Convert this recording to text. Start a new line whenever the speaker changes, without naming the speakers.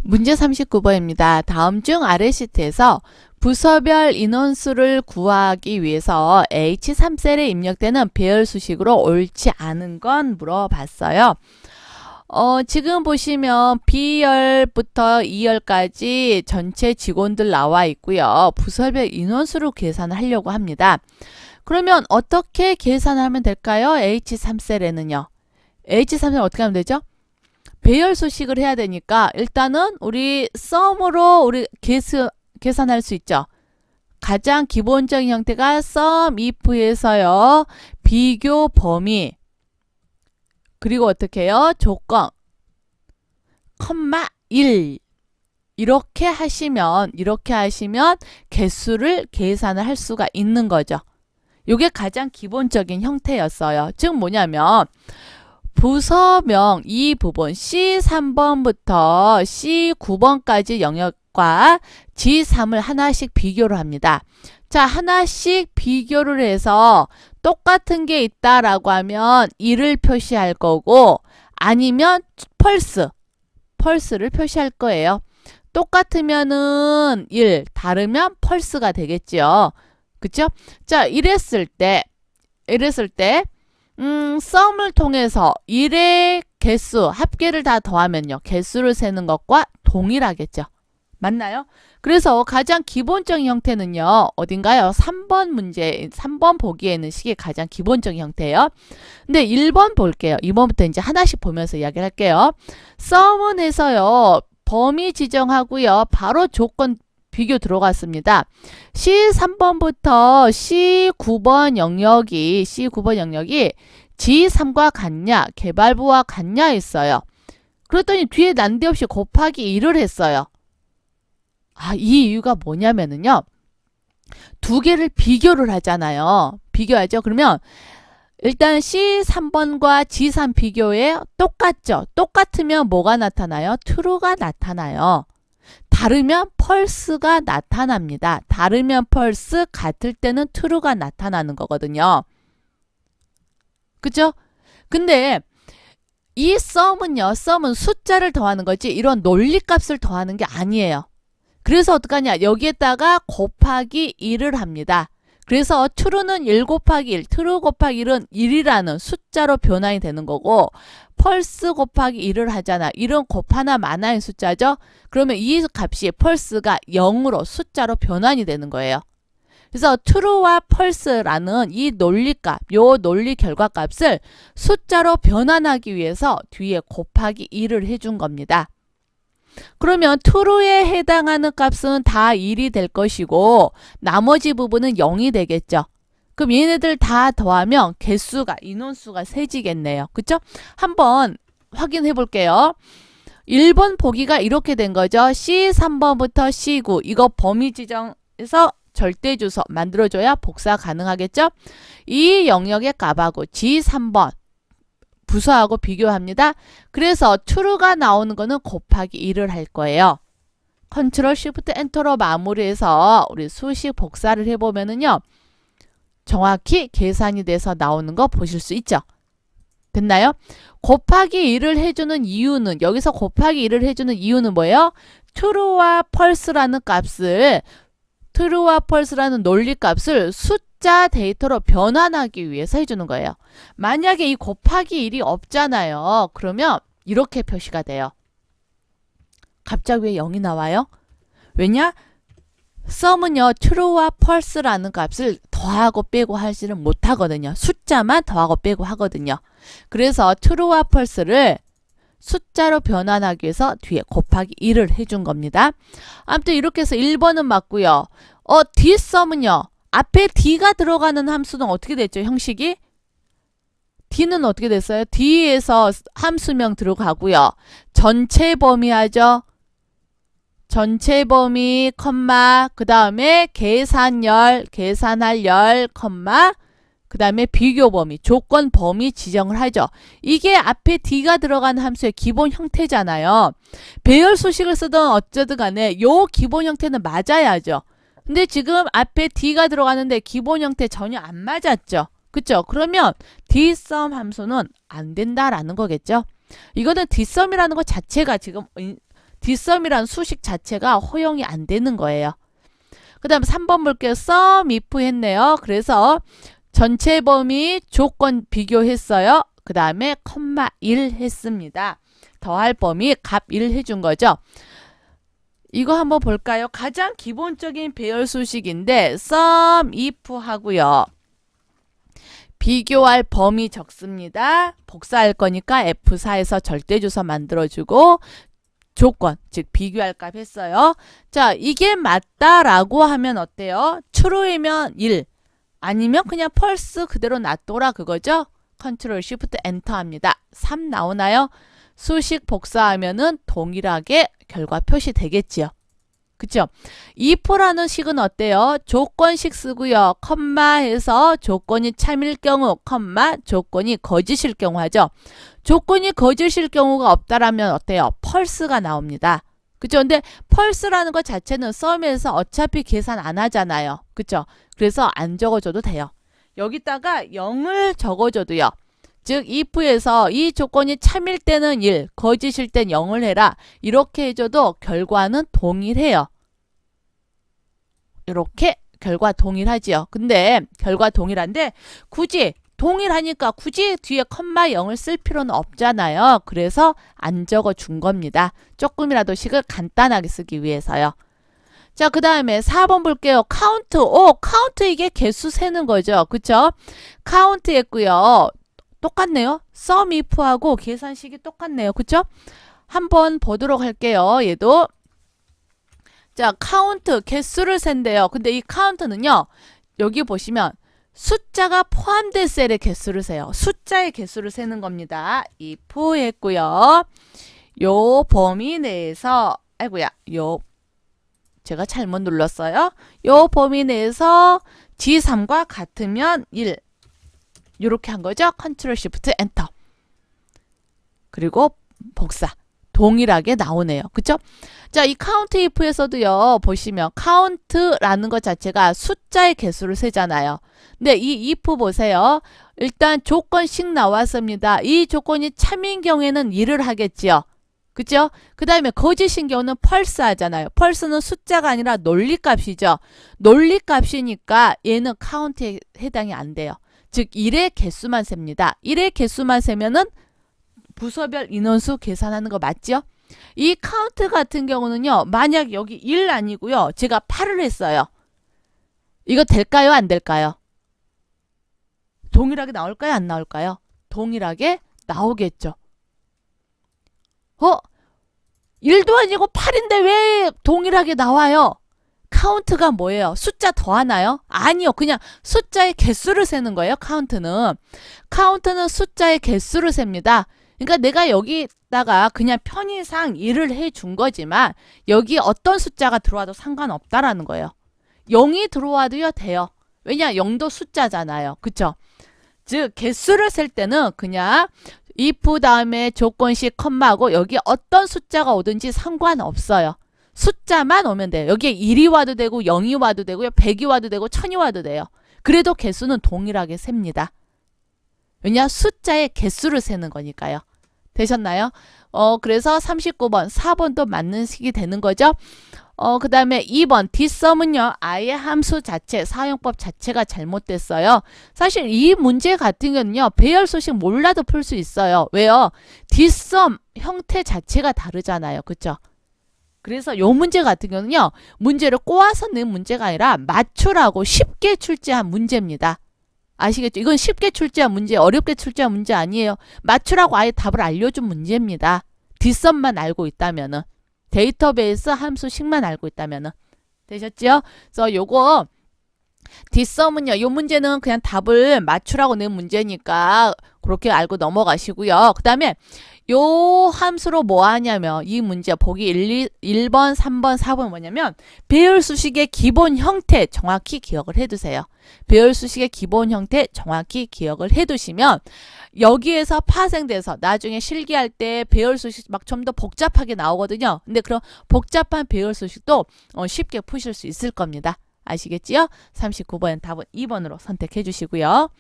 문제 39번입니다. 다음 중 아래 시트에서 부서별 인원수를 구하기 위해서 H3셀에 입력되는 배열 수식으로 옳지 않은 건 물어봤어요. 지금 보시면 B열부터 E열까지 전체 직원들 나와 있고요. 부서별 인원수를 계산하려고 합니다. 그러면 어떻게 계산하면 될까요? H3셀에는요. H3셀 어떻게 하면 되죠? 배열 수식을 해야 되니까 일단은 우리 썸으로 우리 계산할 수 있죠. 가장 기본적인 형태가 sum if에서요. 비교 범위 그리고 어떻게 해요? 조건 컴마 1 이렇게 하시면 개수를 계산을 할 수가 있는 거죠. 이게 가장 기본적인 형태였어요. 즉 뭐냐면 부서명 이 부분 C3번부터 C9번까지 영역과 G3을 하나씩 비교를 합니다. 자, 하나씩 비교를 해서 똑같은 게 있다라고 하면 1을 표시할 거고 아니면 펄스를 표시할 거예요. 똑같으면은 1, 다르면 펄스가 되겠죠. 그쵸? 자, 이랬을 때 썸을 통해서 1의 개수, 합계를 다 더하면요. 개수를 세는 것과 동일하겠죠. 맞나요? 그래서 가장 기본적인 형태는요. 어딘가요? 3번 보기에 있는 식이 가장 기본적인 형태예요. 근데 1번 볼게요. 2번부터 이제 하나씩 보면서 이야기를 할게요. 썸은 해서요. 범위 지정하고요. 바로 조건 비교 들어갔습니다. C3번부터 C9번 영역이 G3과 같냐, 개발부와 같냐 했어요. 그랬더니 뒤에 난데없이 곱하기 1을 했어요. 이 이유가 뭐냐면은요. 두 개를 비교를 하잖아요. 비교하죠. 그러면 일단 C3번과 G3 비교에 똑같죠. 똑같으면 뭐가 나타나요? true가 나타나요. 다르면 펄스가 나타납니다. 다르면 펄스, 같을 때는 true가 나타나는 거거든요. 그죠? 근데 이 썸은 숫자를 더하는 거지 이런 논리값을 더하는 게 아니에요. 그래서 어떡하냐? 여기에다가 곱하기 1을 합니다. 그래서 true는 1 곱하기 1, true 곱하기 1은 1이라는 숫자로 변환이 되는 거고 펄스 곱하기 1을 하잖아. 1은 곱하나 마나의 숫자죠. 그러면 이 값이 펄스가 0으로 숫자로 변환이 되는 거예요. 그래서 true와 펄스라는 이 논리값, 요 논리 결과값을 숫자로 변환하기 위해서 뒤에 곱하기 1을 해준 겁니다. 그러면 true에 해당하는 값은 다 1이 될 것이고 나머지 부분은 0이 되겠죠. 그럼 얘네들 다 더하면 개수가 인원수가 세지겠네요. 그쵸? 한번 확인해 볼게요. 1번 보기가 이렇게 된 거죠. C3번부터 C9 이거 범위 지정해서 절대주소 만들어줘야 복사 가능하겠죠? 이 영역의 값하고 G3번 부서하고 비교합니다. 그래서 true가 나오는 거는 곱하기 1을 할 거예요. 컨트롤 쉬프트 엔터로 마무리해서 우리 수식 복사를 해보면은요. 정확히 계산이 돼서 나오는 거 보실 수 있죠. 됐나요? 곱하기 1을 해주는 이유는 여기서 곱하기 1을 해주는 이유는 뭐예요? true와 펄스라는 논리값을 숫자 데이터로 변환하기 위해서 해주는 거예요. 만약에 이 곱하기 1이 없잖아요. 그러면 이렇게 표시가 돼요. 갑자기 왜 0이 나와요? 왜냐? sum은요. true와 펄스라는 값을 더하고 빼고 하지는 못하거든요. 숫자만 더하고 빼고 하거든요. 그래서 true와 펄스를 숫자로 변환하기 위해서 뒤에 곱하기 1을 해준 겁니다. 아무튼 이렇게 해서 1번은 맞고요. dsum은요. 앞에 d가 들어가는 함수는 어떻게 됐죠? 형식이? d는 어떻게 됐어요? d에서 함수명 들어가고요. 전체 범위 하죠. 전체 범위, 컴마, 그 다음에 계산할 열, 컴마, 그 다음에 비교 범위, 조건 범위 지정을 하죠. 이게 앞에 d가 들어간 함수의 기본 형태잖아요. 배열 수식을 쓰든 어쩌든 간에 요 기본 형태는 맞아야죠. 근데 지금 앞에 d가 들어가는데 기본 형태 전혀 안 맞았죠. 그쵸? 그러면 dsum 함수는 안 된다라는 거겠죠. 이거는 dsum이라는 것 자체가 지금 뒷섬이란 수식 자체가 허용이 안 되는 거예요. 그 다음에 3번 볼게요. sum if 했네요. 그래서 전체 범위 조건 비교했어요. 그 다음에 컴마 1 했습니다. 더할 범위 값 1 해준 거죠. 이거 한번 볼까요? 가장 기본적인 배열 수식인데 sum if 하고요. 비교할 범위 적습니다. 복사할 거니까 F4에서 절대주소 만들어주고 조건, 즉 비교할 값 했어요. 자, 이게 맞다라고 하면 어때요? true이면 1, 아니면 그냥 false 그대로 놔둬라 그거죠? Ctrl Shift Enter 합니다. 3 나오나요? 수식 복사하면은 동일하게 결과 표시되겠지요. 그쵸? if라는 식은 어때요? 조건식 쓰고요. 컴마 해서 조건이 참일 경우, 컴마 조건이 거짓일 경우 하죠. 조건이 거짓일 경우가 없다라면 어때요? false가 나옵니다. 그쵸? 근데 false라는 것 자체는 썸에서 어차피 계산 안 하잖아요. 그쵸? 그래서 안 적어줘도 돼요. 여기다가 0을 적어줘도요. 즉 if에서 이 조건이 참일 때는 1, 거짓일 땐 0을 해라. 이렇게 해줘도 결과는 동일해요. 이렇게 결과 동일하지요. 근데 결과 동일한데 굳이 동일하니까 굳이 뒤에 컴마 0을 쓸 필요는 없잖아요. 그래서 안 적어준 겁니다. 조금이라도 식을 간단하게 쓰기 위해서요. 자, 그 다음에 4번 볼게요. 카운트. 카운트 이게 개수 세는 거죠. 그쵸? 카운트 했고요. 똑같네요. sum if하고 계산식이 똑같네요. 그쵸? 한번 보도록 할게요. 얘도. 자, 카운트, 개수를 센대요. 근데 이 카운트는요, 여기 보시면 숫자가 포함된 셀의 개수를 세요. 숫자의 개수를 세는 겁니다. if 했고요. 요 범위 내에서, 아이고야, 제가 잘못 눌렀어요. 요 범위 내에서 G3과 같으면 1. 요렇게 한 거죠. Ctrl Shift Enter. 그리고 복사. 동일하게 나오네요. 그쵸? 자, 이 count if에서도요, 보시면 count라는 것 자체가 숫자의 개수를 세잖아요. 근데 이 if 보세요. 일단 조건식 나왔습니다. 이 조건이 참인 경우에는 1을 하겠지요. 그죠? 그 다음에 거짓인 경우는 false 하잖아요. false는 숫자가 아니라 논리값이죠. 논리값이니까 얘는 count에 해당이 안 돼요. 즉 1의 개수만 셉니다. 1의 개수만 세면은 부서별 인원수 계산하는 거 맞죠? 이 카운트 같은 경우는요. 만약 여기 1 아니고요. 제가 8을 했어요. 이거 될까요? 안 될까요? 동일하게 나올까요? 안 나올까요? 동일하게 나오겠죠. 1도 아니고 8인데 왜 동일하게 나와요? 카운트가 뭐예요? 숫자 더하나요? 아니요. 그냥 숫자의 개수를 세는 거예요. 카운트는 숫자의 개수를 셉니다. 그러니까 내가 여기다가 그냥 편의상 1을 해준 거지만 여기 어떤 숫자가 들어와도 상관없다라는 거예요. 0이 들어와도요 돼요. 왜냐? 0도 숫자잖아요. 그쵸? 즉 개수를 셀 때는 그냥 if 다음에 조건식 컴마하고 여기 어떤 숫자가 오든지 상관없어요. 숫자만 오면 돼요. 여기에 1이 와도 되고 0이 와도 되고요. 100이 와도 되고 1000이 와도 돼요. 그래도 개수는 동일하게 셉니다. 왜냐? 숫자의 개수를 세는 거니까요. 되셨나요? 그래서 39번, 4번도 맞는 식이 되는 거죠. 그 다음에 2번, dsum은요, 아예 함수 자체, 사용법 자체가 잘못됐어요. 사실 이 문제 같은 경우는요, 배열 수식 몰라도 풀 수 있어요. 왜요? dsum 형태 자체가 다르잖아요. 그쵸? 그래서 요 문제 같은 경우는요, 문제를 꼬아서 낸 문제가 아니라 맞추라고 쉽게 출제한 문제입니다. 아시겠죠? 이건 쉽게 출제한 문제, 어렵게 출제한 문제 아니에요. 맞추라고 아예 답을 알려준 문제입니다. 뒷선만 알고 있다면은. 데이터베이스 함수식만 알고 있다면은. 되셨죠? 그래서 요거 뒷섬은요. 요 문제는 그냥 답을 맞추라고 낸 문제니까 그렇게 알고 넘어가시고요. 그 다음에 요 함수로 뭐 하냐면 이 문제 보기 1번, 3번, 4번 뭐냐면 배열 수식의 기본 형태 정확히 기억을 해두세요. 배열 수식의 기본 형태 정확히 기억을 해두시면 여기에서 파생돼서 나중에 실기할 때 배열 수식 막 좀 더 복잡하게 나오거든요. 근데 그런 복잡한 배열 수식도 쉽게 푸실 수 있을 겁니다. 아시겠지요? 39번 답은 2번으로 선택해 주시고요.